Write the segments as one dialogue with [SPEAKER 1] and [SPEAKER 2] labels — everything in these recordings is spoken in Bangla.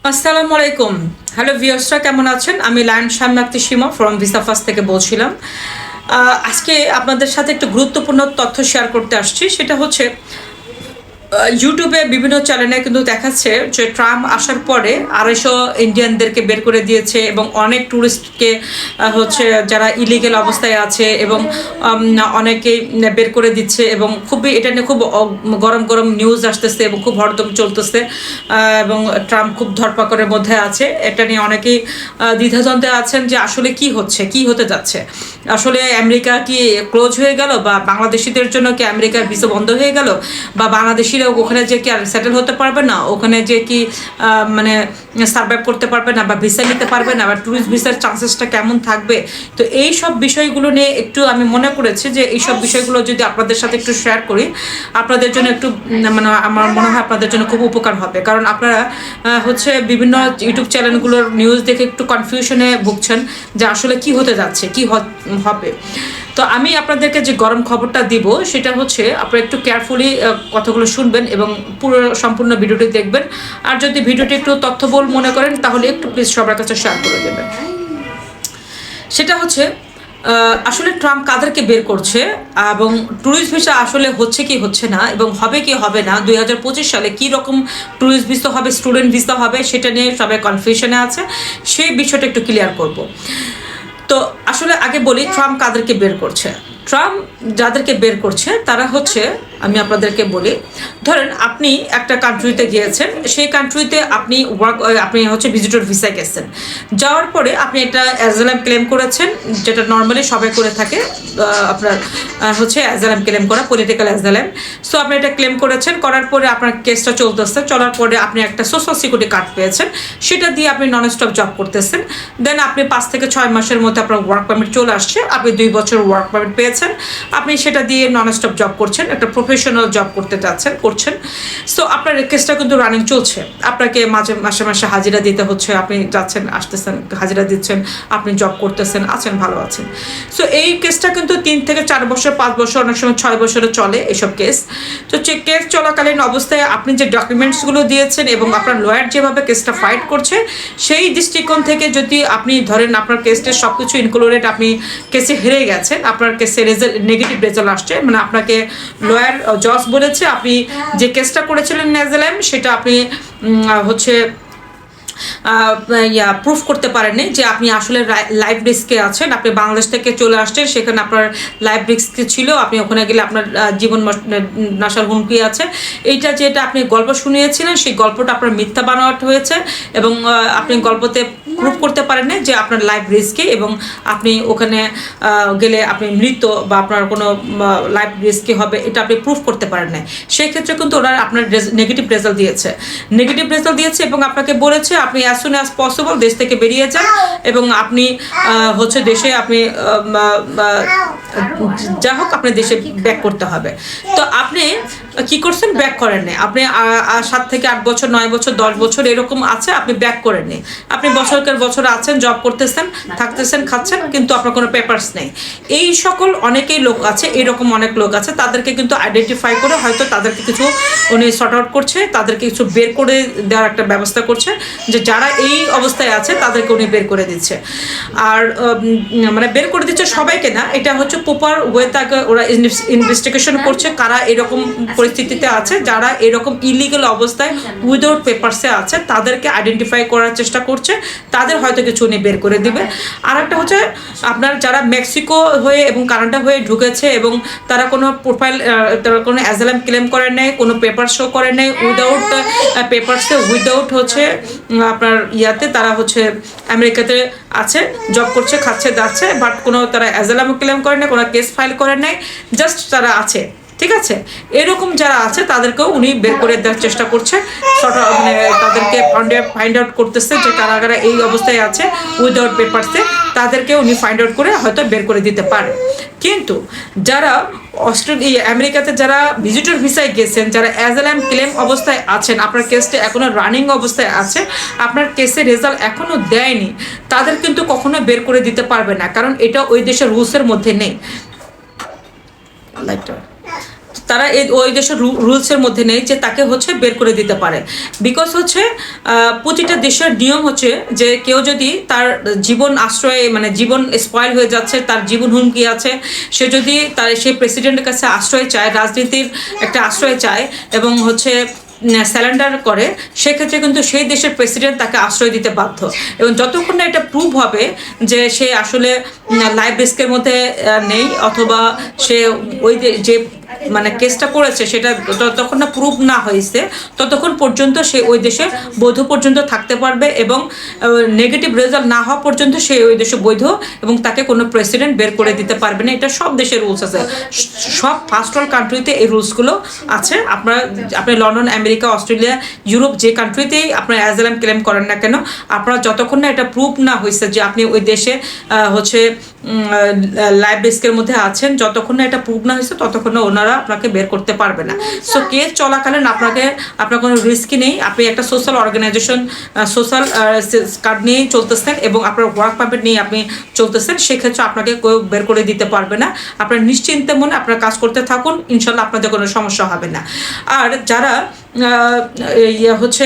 [SPEAKER 1] আসসালামু আলাইকুম। হ্যালো ভিউয়ার্সরা, কেমন আছেন? আমি লায়ন শামনাক্তি সীমা ফ্রম ভিসা ফার্স্ট থেকে বলছিলাম। আজকে আপনাদের সাথে একটু গুরুত্বপূর্ণ তথ্য শেয়ার করতে আসছি। সেটা হচ্ছে ইউটিউবে বিভিন্ন চ্যানেলে কিন্তু দেখাচ্ছে যে ট্রাম্প আসার পরে 250 ইন্ডিয়ানদেরকে বের করে দিয়েছে এবং অনেক ট্যুরিস্টকে হচ্ছে যারা ইলিগেল অবস্থায় আছে এবং অনেকেই বের করে দিচ্ছে এবং খুবই এটা নিয়ে খুব গরম গরম নিউজ আসতেছে এবং খুব হরদম চলতেছে এবং ট্রাম্প খুব ধরপাকড়ের মধ্যে আছে। এটা নিয়ে অনেকেই দ্বিধাদ্বন্দ্বে আছেন যে আসলে কি হচ্ছে, কি হতে যাচ্ছে। আসলে আমেরিকা কি ক্লোজ হয়ে গেল, বা বাংলাদেশিদের জন্য কি আমেরিকার ভিসা বন্ধ হয়ে গেল, বা বাংলাদেশিরা ওখানে যে কি আর সেটেল হতে পারবে না, ওখানে যে কি মানে সার্ভাইভ করতে পারবে না বা ভিসা নিতে পারবে না, বা ট্যুরিস্ট ভিসার চান্সেসটা কেমন থাকবে। তো এই সব বিষয়গুলো নিয়ে একটু আমি মনে করেছি যে এই সব বিষয়গুলো যদি আপনাদের সাথে একটু শেয়ার করি, আপনাদের জন্য একটু মানে আমার মনে হয় আপনাদের জন্য খুব উপকার হবে। কারণ আপনারা হচ্ছে বিভিন্ন ইউটিউব চ্যানেলগুলোর নিউজ দেখে একটু কনফিউশনে ভুগছেন যে আসলে কি হতে যাচ্ছে, কি হবে। তো আমি আপনাদেরকে যে গরম খবরটা দিব সেটা হচ্ছে আপনারা একটু কেয়ারফুলি কথাগুলো শুনবেন এবং পুরো সম্পূর্ণ ভিডিওটি দেখবেন। আর যদি ভিডিওটি একটু তথ্যবহুল মনে করেন তাহলে একটু প্লিজ সবার কাছে শেয়ার করে দেবেন। সেটা হচ্ছে আসলে ট্রাম্প কাদেরকে বের করছে এবং ট্যুরিস্ট ভিসা আসলে হচ্ছে কি হচ্ছে না এবং হবে কি হবে না, 2025 সালে কি রকম ট্যুরিস্ট ভিসা হবে, স্টুডেন্ট ভিসা হবে, সেটা নিয়ে সবাই কনফিউশনে আছে। সেই বিষয়টা একটু ক্লিয়ার করব। তো আসলে আগে বলি ট্রাম্প কাদেরকে বের করছে। ট্রাম্প যাদেরকে বের করছে তারা হচ্ছে, আমি আপনাদেরকে বলি, ধরেন আপনি একটা কান্ট্রিতে গিয়েছেন, সেই কান্ট্রিতে আপনি হচ্ছে ভিজিটর ভিসায় গেছেন। যাওয়ার পরে আপনি একটা অ্যাজাইলাম ক্লেম করেছেন, যেটা নর্মালি সবাই করে থাকে। আপনার হচ্ছে অ্যাজাইলাম ক্লেম করা, পলিটিক্যাল অ্যাজাইলাম। সো আপনি এটা ক্লেম করেছেন, করার পরে আপনার কেসটা চলতেছে, চলার পরে আপনি একটা সোশ্যাল সিকিউরিটি কার্ড পেয়েছেন, সেটা দিয়ে আপনি নন স্টপ জব করতেছেন। দেন আপনি 5 থেকে 6 মাসের মধ্যে আপনার ওয়ার্ক পারমিট চলে আসছে, আপনি 2 বছর ওয়ার্ক পারমিট পেয়েছেন, আপনি সেটা দিয়ে নন স্টপ জব করছেন, একটা প্রফেশনাল জব করছেন। সো আপনার কেসটা কিন্তু রানিং চলছে। আপনাকে মাসে মাসে হাজিরা দিতে হচ্ছে, আপনি যাচ্ছেন আসতেছেন, হাজিরা দিচ্ছেন, আপনি জব করতেছেন, আছেন, ভালো আছেন। সো এই কেসটা কিন্তু 3 থেকে 4 বছর, 5 বছর, অনেক সময় 6 বছরে চলে এইসব কেস। তো কেস চলাকালীন অবস্থায় আপনি যে ডকুমেন্টসগুলো দিয়েছেন এবং আপনার লয়ার যেভাবে কেসটা ফাইট করছে, সেই দৃষ্টিকোণ থেকে যদি আপনি ধরেন আপনার কেসটা সব কিছু ইনক্লুডেড, আপনি কেসে হেরে গেছেন, আপনার কেসে নেগেটিভ রেজাল্ট আসছে, মানে আপনাকে লয়ার জজ বলেছে আপনি যে কেসটা করেছিলেন নেজালাম, সেটা আপনি হচ্ছে প্রুফ করতে পারেননি যে আপনি আসলে লাইফ রিস্কে আছেন। আপনি বাংলাদেশ থেকে চলে আসছেন, সেখানে আপনার লাইফ রিস্ক ছিল, আপনি ওখানে গেলে আপনার জীবন নাশার হুমকি আছে। এইটা যেটা আপনি গল্প শুনিয়েছিলেন, সেই গল্পটা আপনার মিথ্যা বানাওয়াট হয়েছে এবং আপনি গল্পতে প্রুফ করতে পারেন না যে আপনার লাইফ রিস্কে, এবং আপনি ওখানে গেলে আপনি মৃত বা আপনার কোনো লাইফ রিস্কে হবে, এটা আপনি প্রুফ করতে পারেন না। সেই ক্ষেত্রে কিন্তু ওরা আপনার নেগেটিভ রেজাল্ট দিয়েছে এবং আপনাকে বলেছে আপনি অ্যাজ সুন অ্যাজ পসিবল দেশ থেকে বেরিয়ে যান এবং আপনি হচ্ছে দেশে আপনি যা হোক আপনি দেশে ব্যাক করতে হবে। তো আপনি কি করছেন? ব্যাক করেন না। আপনি 7 থেকে 8 বছর, 9 বছর, 10 বছর এরকম আছে, আপনি ব্যাক করেননি। আপনি বছরকের বছর আছেন, জব করতেছেন, থাকতেছেন, খাচ্ছেন, কিন্তু আপনার কোনো পেপারস নেই। এই সকল অনেকেই লোক আছে, এরকম অনেক লোক আছে, তাদেরকে কিন্তু আইডেন্টিফাই করে হয়তো তাদেরকে কিছু উনি সর্ট আউট করছে, তাদেরকে কিছু বের করে দেওয়ার একটা ব্যবস্থা করছে, যে যারা এই অবস্থায় আছে তাদেরকে উনি বের করে দিচ্ছে। আর মানে বের করে দিচ্ছে সবাইকে না, এটা হচ্ছে প্রপার ওয়ে তাকে ওরা ইনভেস্টিগেশন করছে কারা এরকম পরিস্থিতিতে আছে, যারা এরকম ইলিগাল অবস্থায় উইদাউট পেপারসে আছে, তাদেরকে আইডেন্টিফাই করার চেষ্টা করছে, তাদের হয়তো কিছু উনি বের করে দিবে। আর একটা হচ্ছে আপনার যারা মেক্সিকো হয়ে এবং কানাডা হয়ে ঢুকেছে এবং তারা কোনো প্রোফাইল, তারা কোনো অ্যাজাইলাম ক্লেম করে নেয়, কোনো পেপার শো করে নেয়, উইদাউট পেপারসে, উইদাউট হচ্ছে আপনার ইয়াতে, তারা হচ্ছে আমেরিকাতে আছে, জব করছে, খাচ্ছে, যাচ্ছে, বাট কোনো তারা অ্যাজাইলাম ক্লেম করে নেয়, কোনো কেস ফাইল করে নেয়, জাস্ট তারা আছে। ঠিক আছে, এরকম যারা আছে তাদেরকেও উনি বের করে দেওয়ার চেষ্টা করছে, মানে তাদেরকে ফাইন্ড আউট করতেছে যে কারা এই অবস্থায় আছে উইদাউট পেপারসে, তাদেরকে উনি ফাইন্ড আউট করে হয়তো বের করে দিতে পারে। কিন্তু যারা আমেরিকাতে যারা ভিজিটর ভিসায় গেছেন, যারা অ্যাজাইলাম ক্লেম অবস্থায় আছেন, আপনার কেসটা এখনো রানিং অবস্থায় আছে, আপনার কেসের রেজাল্ট এখনো দেয়নি, তাদের কিন্তু কখনো বের করে দিতে পারবে না, কারণ এটা ওই দেশের রুলসের মধ্যে নেই। তারা ওই দেশের রুলসের মধ্যে নেই যে তাকে হচ্ছে বের করে দিতে পারে। বিকজ হচ্ছে প্রতিটা দেশের নিয়ম হচ্ছে যে কেউ যদি তার জীবন আশ্রয়ে মানে জীবন স্পয়েল হয়ে যাচ্ছে, তার জীবন হুমকি আছে, সে যদি তার সেই প্রেসিডেন্টের কাছে আশ্রয় চায়, রাজনীতির একটা আশ্রয় চায় এবং হচ্ছে স্যালেন্ডার করে, সেক্ষেত্রে কিন্তু সেই দেশের প্রেসিডেন্ট তাকে আশ্রয় দিতে বাধ্য। এবং যতক্ষণ না এটা প্রুভ হবে যে সে আসলে লাইফ রিস্কের মধ্যে নেই, অথবা সে ওই যে মানে কেসটা করেছে সেটা যতক্ষণ না প্রুভ না হয়েছে, ততক্ষণ পর্যন্ত সে ওই দেশে বৈধ পর্যন্ত থাকতে পারবে এবং নেগেটিভ রেজাল্ট না হওয়া পর্যন্ত সে ওই দেশে বৈধ, এবং তাকে কোনো প্রেসিডেন্ট বের করে দিতে পারবে না। এটা সব দেশের রুলস আছে, সব ফার্স্ট ওয়ার্ল্ড কান্ট্রিতে এই রুলসগুলো আছে। আপনি লন্ডন, আমেরিকা, অস্ট্রেলিয়া, ইউরোপ যে কান্ট্রিতেই আপনার অ্যাজাইলাম ক্লেম করেন না কেন, আপনারা যতক্ষণ না এটা প্রুভ না হয়েছে যে আপনি ওই দেশে হচ্ছে লাইফ রিস্কের মধ্যে আছেন, যতক্ষণ না এটা প্রুভ না হয়েছে ততক্ষণ না ওনারা আপনাকে বের করতে পারবে না। সো কেস চলাকালীন আপনার কোনো রিস্কই নেই। আপনি একটা সোশ্যাল অর্গানাইজেশন, সোশ্যাল কার্ড নিয়েই চলতেছেন এবং আপনার ওয়ার্ক পারমিট নিয়ে আপনি চলতেছেন, সেক্ষেত্রে আপনাকে কেউ বের করে দিতে পারবে না। আপনার নিশ্চিন্তে মনে আপনার কাজ করতে থাকুন, ইনশাল্লাহ আপনাদের কোনো সমস্যা হবে না। আর যারা হচ্ছে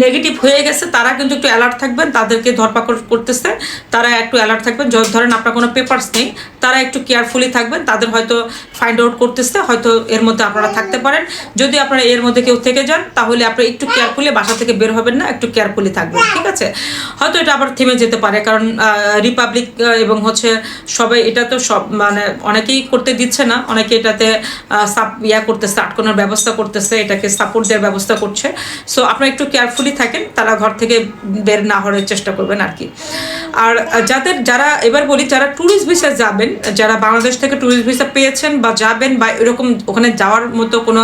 [SPEAKER 1] নেগেটিভ হয়ে গেছে তারা কিন্তু একটু অ্যালার্ট থাকবেন, তাদেরকে ধরপাকড় করতেছে, তারা একটু অ্যালার্ট থাকবেন। ধরেন আপনার কোনো পেপারস নেই, তারা একটু কেয়ারফুলি থাকবেন, তাদের হয়তো ফাইন্ড আউট করতেছে, হয়তো এর মধ্যে আপনারা থাকতে পারেন। যদি আপনারা এর মধ্যে কেউ থেকে যান তাহলে আপনি একটু কেয়ারফুলি বাসা থেকে বের হবেন না, একটু কেয়ারফুলি থাকবেন, ঠিক আছে? হয়তো এটা আবার থেমে যেতে পারে, কারণ রিপাবলিক এবং হচ্ছে সবাই এটা তো সব মানে অনেকেই করতে দিচ্ছে না, অনেকে এটাতে করতেছে, আটকানোর ব্যবস্থা করতেছে, এটাকে সাপোর্ট দেওয়ার ব্যবস্থা করছে। সো আপনারা একটু কেয়ারফুলি থাকেন, তারা ঘর থেকে বের না হওয়ার চেষ্টা করবেন আর কি। আর যারা এবার বলি, যারা ট্যুরিস্ট ভিসা যাবেন, যারা বাংলাদেশ থেকে ট্যুরিস্ট ভিসা পেয়েছেন বা যাবেন বা এরকম ওখানে যাওয়ার মতো কোনো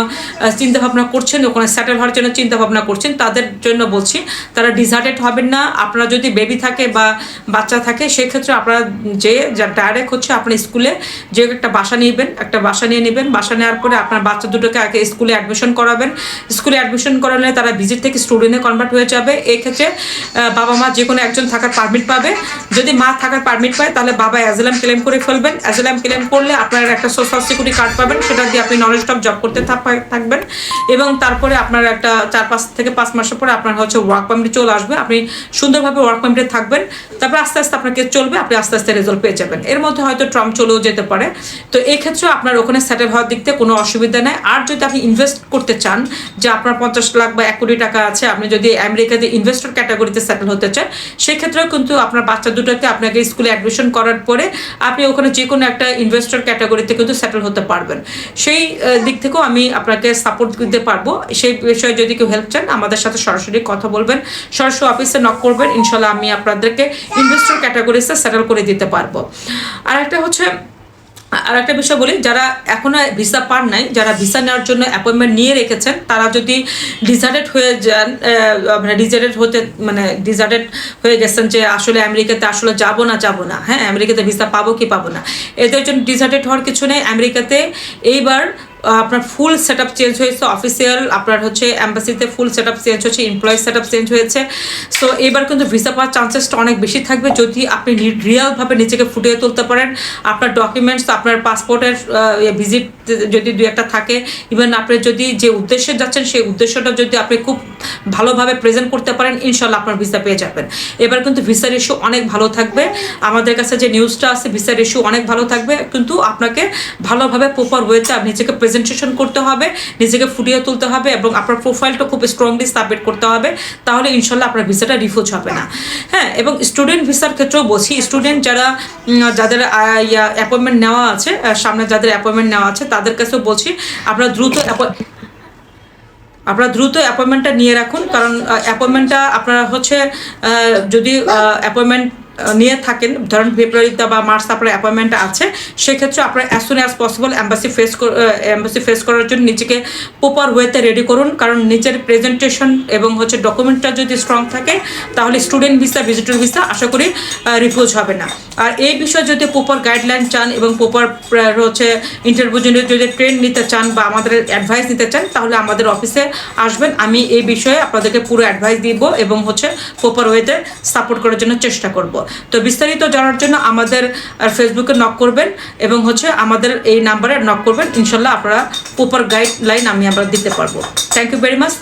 [SPEAKER 1] চিন্তাভাবনা করছেন, ওখানে সেটেল হওয়ার জন্য চিন্তাভাবনা করছেন, তাদের জন্য বলছি তারা ডিসার্টেড হবেন না। আপনারা যদি বেবি থাকে বা বাচ্চা থাকে, সেক্ষেত্রে আপনারা ডাইরেক্ট হচ্ছে আপনার স্কুলে যে একটা বাসা নিবেন, একটা বাসা নিয়ে নেবেন। বাসা নেওয়ার পরে আপনার বাচ্চা দুটোকে আগে স্কুলে অ্যাডমিশন করাবেন। স্কুলে অ্যাডমিশন করালে তারা ভিজিট থেকে স্টুডেন্টে কনভার্ট হয়ে যাবে। এই ক্ষেত্রে বাবা মা যে কোনো একজন থাকার পারমিট পাবে। যদি মা থাকার পারমিট পায় তাহলে বাবা অ্যাজাইলাম ক্লেম করে ফেলবেন। অ্যাজাইলাম ক্লেম করলে আপনার একটা সোশ্যাল সিকিউরিটি কার্ড পাবেন, সেটা দিয়ে আপনি নন স্টপ জব করতে থাকবেন এবং তারপরে আপনার একটা 4 থেকে 5 মাসের পরে আপনার হচ্ছে ওয়ার্ক পারমিট চলে আসবে। আপনি সুন্দরভাবে ওয়ার্ক পারমিটে থাকবেন, তারপর আস্তে আস্তে আপনাকে চলবে, আপনি আস্তে আস্তে রেজাল্ট পেয়ে যাবেন। এর মধ্যে হয়তো ট্রাম্প চলেও যেতে পারে। তো এই ক্ষেত্রে আপনার ওখানে সেটেল হওয়ার দিক থেকে কোনো অসুবিধা নেই। আর যদি আপনি ইনভেস্ট করতে চান, যে আপনার 50 লাখ বা 1 কোটি টাকা আছে, আপনি যদি আমেরিকাতে ইনভেস্টর ক্যাটাগরিতে সেটেল হতে চান, সেক্ষেত্রেও কিন্তু আপনার বাচ্চা দুটোকে আপনাকে স্কুলে অ্যাডমিশন করার পরে আপনি ওখানে যে কোনো একটা ইনভেস্টর ক্যাটাগরিতে কিন্তু সেটেল হতে পারবেন। সেই দিক থেকেও আমি আপনাকে সাপোর্ট দিতে পারবো। সেই বিষয়ে যদি কেউ হেল্প চান, আমাদের সাথে সরাসরি কথা বলবেন, সরাসরি অফিসে নক করবেন, ইনশাল্লাহ আমি আপনাদেরকে ইনভেস্টর ক্যাটাগরিতে সেটেল করে দিতে পারবো। আর একটা বিষয় বলি, যারা এখনো ভিসা পান নাই, যারা ভিসা নেওয়ার জন্য অ্যাপয়েন্টমেন্ট নিয়ে রেখেছেন, তারা যদি ডিসার্টেড হয়ে যান, ডিসার্টেড হয়ে গেছেন যে আসলে আমেরিকাতে আসলে যাব না, হ্যাঁ আমেরিকাতে ভিসা পাবো কি পাবো না, এদের জন্য ডিসার্টেড হওয়ার কিছু নেই। আমেরিকাতে এইবার আপনার ফুল সেট আপ চেঞ্জ হয়েছে, অফিসিয়াল আপনার হচ্ছে অ্যাম্বাসিতে ফুল সেট আপ চেঞ্জ হচ্ছে, এমপ্লয়ি সেট আপ চেঞ্জ হয়েছে। সো এবার কিন্তু ভিসা পাওয়ার চান্সেসটা অনেক বেশি থাকবে যদি আপনি রিয়ালভাবে নিজেকে ফুটিয়ে তুলতে পারেন। আপনার ডকুমেন্টস, আপনার পাসপোর্টের ভিজিট যদি 2-1টা থাকে, ইভেন আপনি যদি যে উদ্দেশ্যে যাচ্ছেন সেই উদ্দেশ্যটা যদি আপনি খুব ভালোভাবে প্রেজেন্ট করতে পারেন, ইনশাল্লাহ আপনার ভিসা পেয়ে যাবেন। এবার কিন্তু ভিসার ইস্যু অনেক ভালো থাকবে। আমাদের কাছে যে নিউজটা আছে, ভিসার ইস্যু অনেক ভালো থাকবে, কিন্তু আপনাকে ভালোভাবে প্রপার ওয়েতে নিজেকে প্রেজেন্টেশন করতে হবে, নিজেকে ফুটিয়ে তুলতে হবে এবং আপনার প্রোফাইলটা খুব স্ট্রংলি সাবমিট করতে হবে, তাহলে ইনশাল্লাহ আপনার ভিসাটা রিফিউজ হবে না। হ্যাঁ, এবং স্টুডেন্ট ভিসার ক্ষেত্রেও বলছি, স্টুডেন্ট যাদের অ্যাপয়েন্টমেন্ট নেওয়া আছে, সামনে যাদের অ্যাপয়েন্টমেন্ট নেওয়া আছে, তাদের কাছেও বলছি আপনারা দ্রুত অ্যাপয়েন্টমেন্টটা নিয়ে রাখুন। কারণ অ্যাপয়েন্টমেন্টটা আপনারা হচ্ছে যদি অ্যাপয়েন্টমেন্ট নিয়ে থাকেন, ধরেন ফেব্রুয়ারিতে বা মার্চ আপনার অ্যাপয়েন্টমেন্ট আছে, সেক্ষেত্রে আপনার as soon as possible embassy face করার জন্য নিজেকে প্রপার ওয়েতে রেডি করুন। কারণ নিজের প্রেজেন্টেশন এবং হচ্ছে ডকুমেন্টটা যদি স্ট্রং থাকে, তাহলে স্টুডেন্ট ভিসা, ভিজিটর ভিসা আশা করি রিফিউজ হবে না। আর এই বিষয়ে যদি প্রপার গাইডলাইন চান এবং প্রপার হচ্ছে ইন্টারভিউ জন্য যদি ট্রেন নিতে চান বা আমাদের অ্যাডভাইস নিতে চান, তাহলে আমাদের অফিসে আসবেন, আমি এই বিষয়ে আপনাদেরকে পুরো অ্যাডভাইস দিব এবং হচ্ছে প্রপার ওয়েতে সাপোর্ট করার জন্য চেষ্টা করব। তো বিস্তারিত জানার জন্য আমাদের ফেসবুকে নক করবেন এবং হচ্ছে আমাদের এই নাম্বারে নক করবেন, ইনশাল্লাহ আপনারা প্রপার গাইডলাইন আমরা দিতে পারবো। Thank you very much.